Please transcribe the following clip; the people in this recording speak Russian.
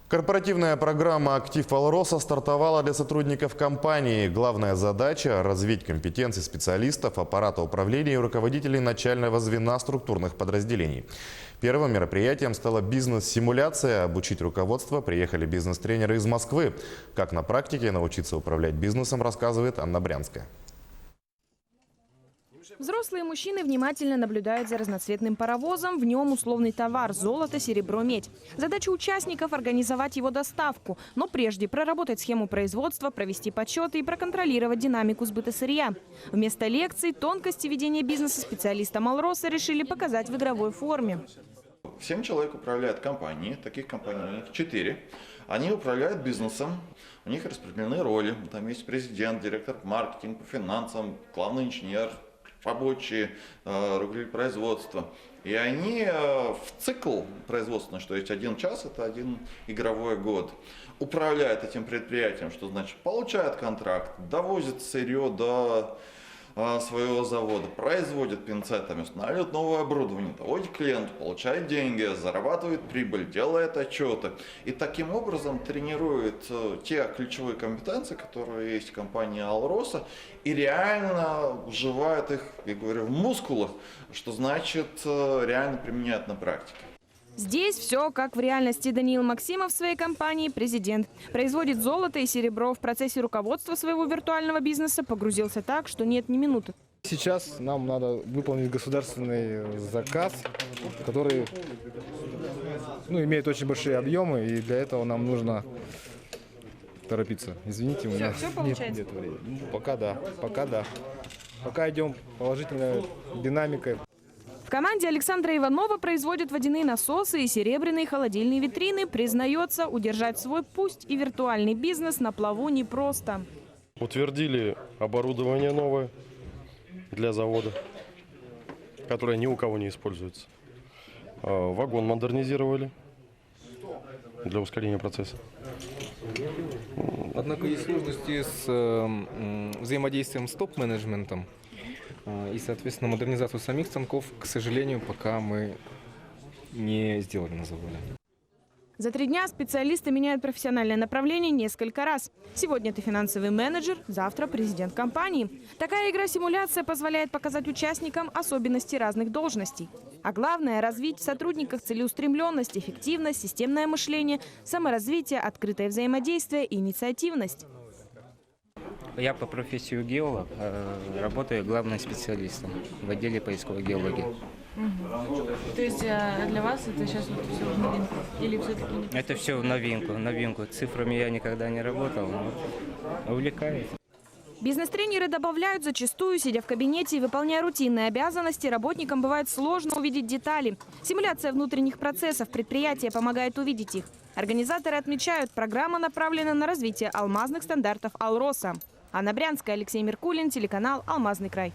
Корпоративная программа «Актив Алроса» стартовала для сотрудников компании. Главная задача – развить компетенции специалистов, аппарата управления и руководителей начального звена структурных подразделений. Первым мероприятием стала бизнес-симуляция. Обучить руководство приехали бизнес-тренеры из Москвы. Как на практике научиться управлять бизнесом, рассказывает Анна Брянская. Взрослые мужчины внимательно наблюдают за разноцветным паровозом. В нем условный товар – золото, серебро, медь. Задача участников – организовать его доставку. Но прежде проработать схему производства, провести подсчеты и проконтролировать динамику сбыта сырья. Вместо лекций тонкости ведения бизнеса специалистам Алроса решили показать в игровой форме. 7 человек управляют компанией, таких компаний у них 4. Они управляют бизнесом, у них распределены роли. Там есть президент, директор по маркетингу, по финансам, главный инженер, рабочие, руководитель производства. И они в цикл производственный, что есть 1 час, это 1 игровой год, управляют этим предприятием, что значит получают контракт, довозят сырье до своего завода, производят пинцетами, устанавливают новое оборудование, доводят к клиенту, получает деньги, зарабатывает прибыль, делает отчеты. И таким образом тренирует те ключевые компетенции, которые есть в компании Алроса, и реально вживает их, я говорю, в мускулах, что значит реально применяют на практике. Здесь все как в реальности. Даниил Максимов в своей компании – президент. Производит золото и серебро. В процессе руководства своего виртуального бизнеса погрузился так, что нет ни минуты. Сейчас нам надо выполнить государственный заказ, который имеет очень большие объемы, и для этого нам нужно торопиться. Извините, у меня нет времени. Пока да. Пока идем положительной динамикой. В команде Александра Иванова производят водяные насосы и серебряные холодильные витрины. Признается, удержать свой, пусть и виртуальный бизнес на плаву непросто. Утвердили оборудование новое для завода, которое ни у кого не используется. Вагон модернизировали для ускорения процесса. Однако есть сложности с взаимодействием с топ-менеджментом. И, соответственно, модернизацию самих станков, к сожалению, пока мы не сделали на заводе. За 3 дня специалисты меняют профессиональное направление несколько раз. Сегодня это финансовый менеджер, завтра президент компании. Такая игра-симуляция позволяет показать участникам особенности разных должностей. А главное – развить в сотрудниках целеустремленность, эффективность, системное мышление, саморазвитие, открытое взаимодействие и инициативность. Я по профессии геолог, работаю главным специалистом в отделе поисковой геологии. То есть для вас это сейчас все в новинку? Или все-таки нет? Это все в новинку. Цифрами я никогда не работал, но увлекает. Бизнес-тренеры добавляют, зачастую, сидя в кабинете и выполняя рутинные обязанности, работникам бывает сложно увидеть детали. Симуляция внутренних процессов предприятия помогает увидеть их. Организаторы отмечают, программа направлена на развитие алмазных стандартов Алроса. Анна Брянская, Алексей Меркулин, телеканал «Алмазный край».